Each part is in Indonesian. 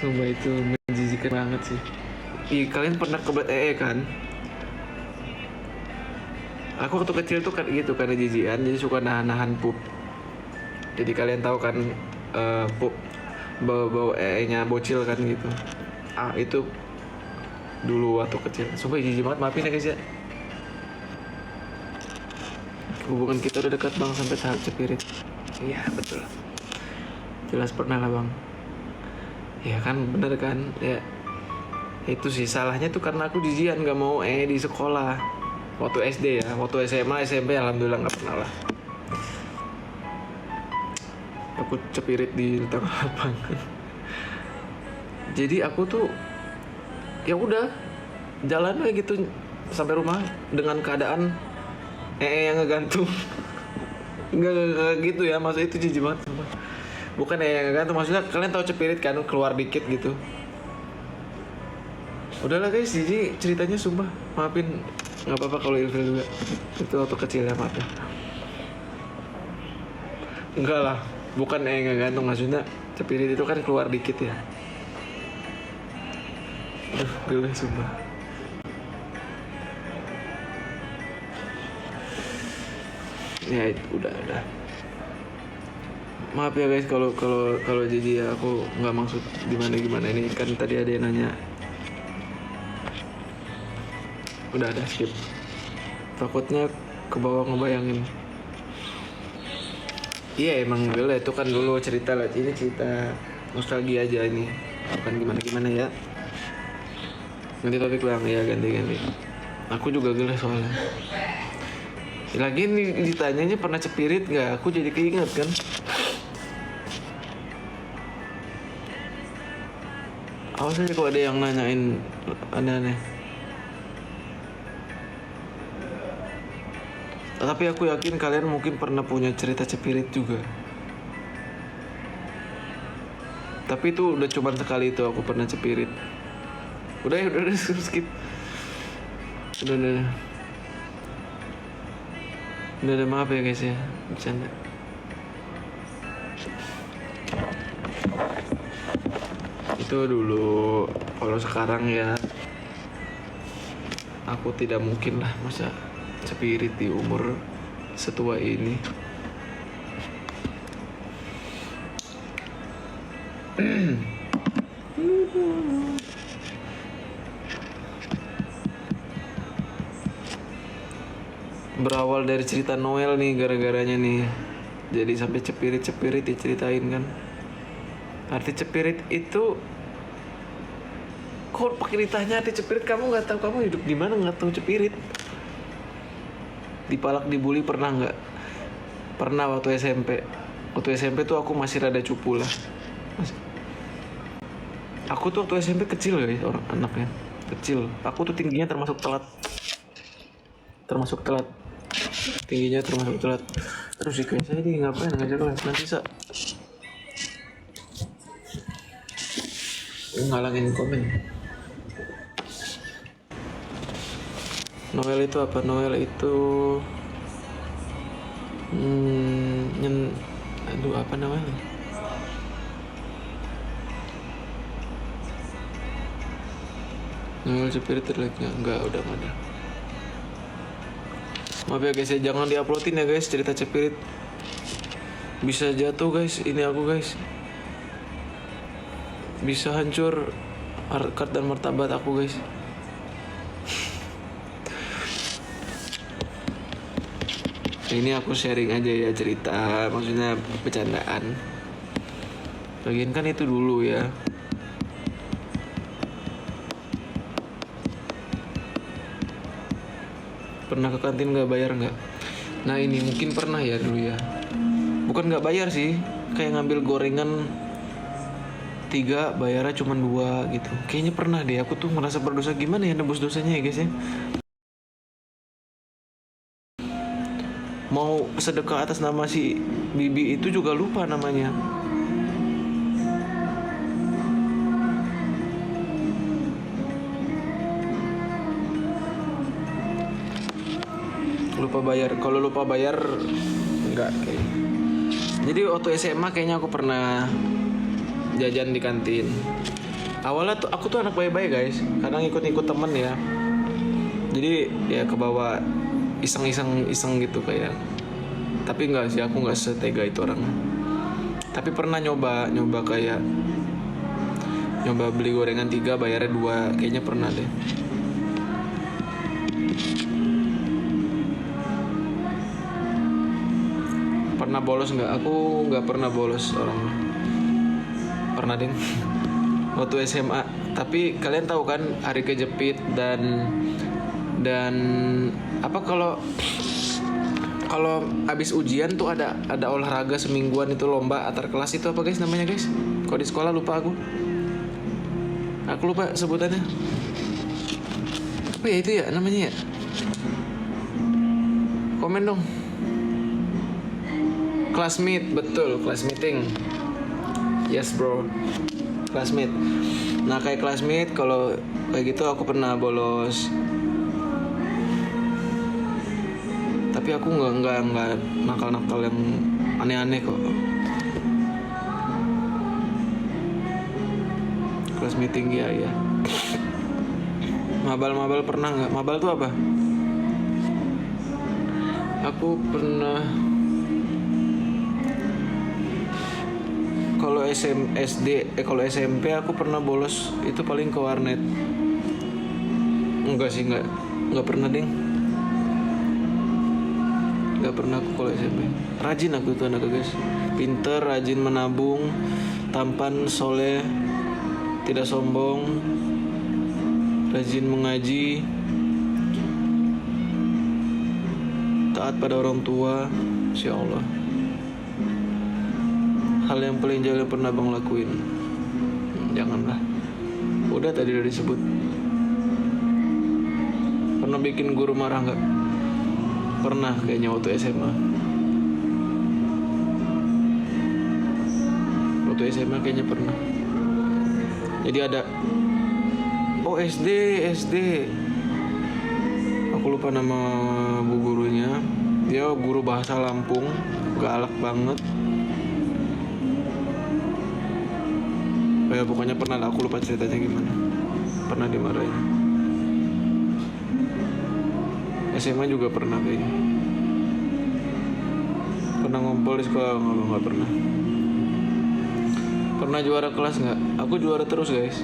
Sumpah itu menjijikan banget sih. Ih, kalian pernah kebelet kan? Aku waktu kecil tuh kan gitu karena jijikan, jadi suka nahan-nahan pup. Jadi kalian tahu kan pup bau-bau nya bocil kan gitu. Ah itu dulu waktu kecil. Sumpah jijik banget, maafin ya guys ya. Hubungan kita udah dekat bang sampai tahap cepirit. Iya betul. Jelas pernah lah bang. Ya kan bener kan ya. Itu sih salahnya tuh karena aku jijian gak mau di sekolah. Waktu SD ya, waktu SMA, SMP alhamdulillah nggak pernah lah. Aku cepirit di tengah lapangan. Jadi aku tuh ya udah jalan aja gitu sampai rumah dengan keadaan yang ngegantung. Enggak gitu ya, maksudnya itu jijik banget. Bukan yang ngegantung, maksudnya kalian tahu cepirit kan keluar dikit gitu. Udahlah guys, jadi ceritanya sumpah maafin, nggak apa-apa kalau ilfil juga. Itu waktu kecil ya, maaf ya. Enggak lah, bukan nggak gantung, maksudnya cepirit itu kan keluar dikit ya. Aduh, gue sumpah. Ya itu udah. Maaf ya guys kalau jadi ya aku nggak maksud gimana ini kan tadi ada yang nanya. Udah ada skip. Takutnya ke bawah ngebayangin. Iya emang dulu itu kan dulu cerita lah, ini cerita nostalgia aja ini, bukan gimana ya. Ganti topik bang, ya ganti. Aku juga gila soalnya. Lagi nih ditanyanya pernah cepirit nggak? Aku jadi keinget kan. Awas aja kalau ada yang nanyain aneh-aneh. Tapi aku yakin kalian mungkin pernah punya cerita cepirit juga. Tapi itu udah cuma sekali itu aku pernah cepirit. Udah skip. Udah. Udah maaf ya guys ya, bercanda. Itu dulu, kalau sekarang ya aku tidak mungkin lah masa cepirit di umur setua ini. Berawal dari cerita Noel nih gara-garanya nih. Jadi sampai cepirit diceritain kan. Arti cepirit itu kok pakai ditanya arti cepirit, kamu nggak tahu, kamu hidup di mana nggak tahu cepirit? Dipalak dibully pernah nggak? Pernah waktu SMP. Waktu SMP tuh aku masih rada cupu lah. Aku tuh waktu SMP kecil guys, orang anaknya kecil. Aku tuh tingginya termasuk telat. Tingginya termasuk telat. Terus sih kayak saya ini ngapain ngajak kelas nanti ngalangin komen. Noel itu apa? Noel itu aduh apa namanya? Noel cepirit terlagi enggak, udah mana? Maaf ya guys ya, jangan diuploadin ya guys cerita cepirit. Bisa jatuh guys, ini aku guys. Bisa hancur harkat dan martabat aku guys. Ini aku sharing aja ya cerita, maksudnya bercandaan. Lagian kan itu dulu ya. Pernah ke kantin nggak bayar nggak? Nah ini mungkin pernah ya dulu ya. Bukan nggak bayar sih, kayak ngambil gorengan 3 bayarnya cuma 2 gitu. Kayaknya pernah deh. Aku tuh merasa berdosa, gimana ya nebus dosanya ya guys ya. Mau sedekah atas nama si Bibi itu juga lupa namanya. Lupa bayar. Kalau lupa bayar enggak kayaknya. Jadi waktu SMA kayaknya aku pernah jajan di kantin. Awalnya tuh aku tuh anak baik-baik guys, kadang ikut-ikut temen ya, jadi ya kebawa iseng gitu kayak. Tapi enggak sih, aku nggak setega itu orang. Tapi pernah nyoba kayak nyoba beli gorengan 3 bayarnya 2, kayaknya pernah deh. Pernah bolos nggak? Aku nggak pernah bolos orang. Pernah deh waktu SMA. Tapi kalian tahu kan hari kejepit dan apa, kalau abis ujian tuh ada olahraga semingguan itu, lomba antar kelas itu apa guys namanya guys? Kalau di sekolah lupa aku. Aku lupa sebutannya. Apa ya itu ya namanya ya? Komen dong. Classmate, betul, class meeting. Yes bro, classmate. Nah kayak classmate, kalau kayak gitu aku pernah bolos. Tapi aku nggak nakal yang aneh-aneh kok. Class meeting ya. Mabal pernah nggak? Mabal tuh apa? Aku pernah. Kalau kalau SMP aku pernah bolos itu paling ke warnet. Enggak sih, nggak pernah ding. Nggak pernah aku kalau SMP. Rajin aku tuh anak guys. Pinter, rajin menabung, tampan, soleh, tidak sombong, rajin mengaji, taat pada orang tua. Insya Allah. Hal yang paling jauh yang pernah bang lakuin, janganlah. Udah tadi udah disebut. Pernah bikin guru marah nggak? Pernah kayaknya waktu SMA. Waktu SMA kayaknya pernah. Jadi ada SD. Aku lupa nama bu gurunya. Dia guru bahasa Lampung, galak banget. Ya pokoknya pernah lah, aku lupa ceritanya gimana. Pernah dimarahin. SMA juga pernah kayaknya. Pernah ngumpul di sekolah? Nggak pernah. Pernah juara kelas nggak? Aku juara terus guys.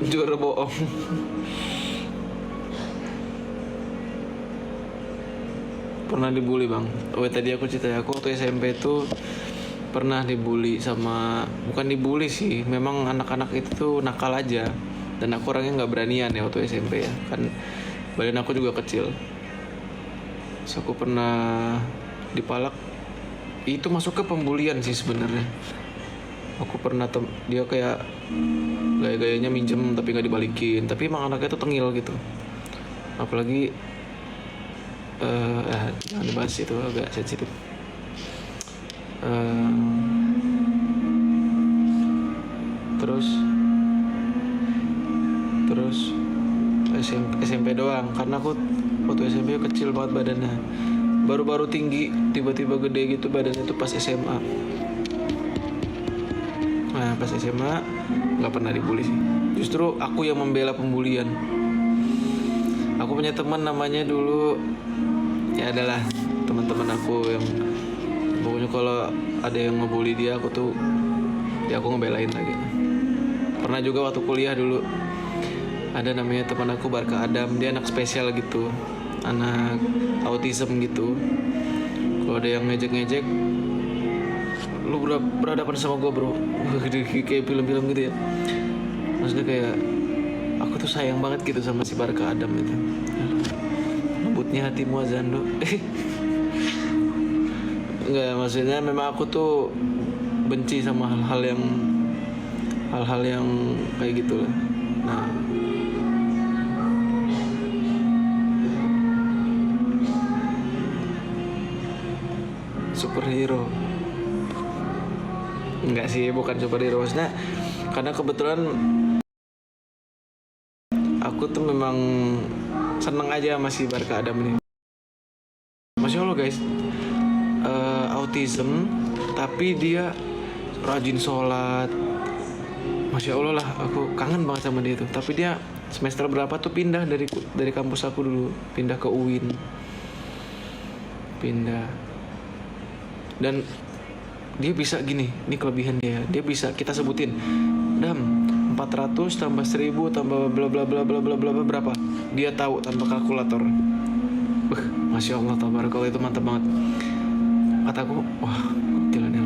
Juara bohong. Pernah dibully bang. Oh tadi aku cerita ya, aku waktu SMP itu pernah dibully sama, bukan dibully sih, memang anak-anak itu tuh nakal aja. Dan aku orangnya nggak beranian ya waktu SMP ya, kan badan aku juga kecil. So aku pernah dipalak. Itu masuk ke pembulian sih sebenarnya. Aku pernah dia kayak gaya-gayanya minjem tapi nggak dibalikin. Tapi emang anaknya tuh tengil gitu. Apalagi jangan dibahas, itu agak sensitif. Terus SMP doang, karena aku waktu SMP kecil banget badannya, baru tinggi tiba-tiba gede gitu badannya tuh pas SMA. Nah pas SMA nggak pernah dibully sih, justru aku yang membela pembulian. Aku punya teman namanya dulu, ya adalah teman-teman aku yang pokoknya kalau ada yang ngebully dia, aku ngebelain lagi. Pernah juga waktu kuliah dulu, ada namanya teman aku Barka Adam, dia anak spesial gitu, anak autism gitu. Kalau ada yang ngejek, lu berhadapan sama gue bro, kayak film-film gitu ya. Maksudnya kayak aku tuh sayang banget gitu sama si Barka Adam itu. Lembutnya hatimu Azando. Enggak, maksudnya memang aku tuh benci sama hal-hal yang kayak gitu lah. Nah, superhero enggak sih, bukan superhero maksudnya, karena kebetulan aku tuh memang seneng aja masih Barca Adam ini. Masya Allah guys, autism tapi dia rajin sholat. Masya Allah lah, aku kangen banget sama dia tuh. Tapi dia semester berapa tuh pindah dari kampus aku dulu, pindah ke UIN, pindah. Dan dia bisa gini, ini kelebihan dia bisa kita sebutin, Dam, 400 tambah 1000 tambah bla bla bla bla bla bla berapa, dia tahu tanpa kalkulator. Masya Allah, tabarakallah, itu mantap banget. Kataku, wah gila nih.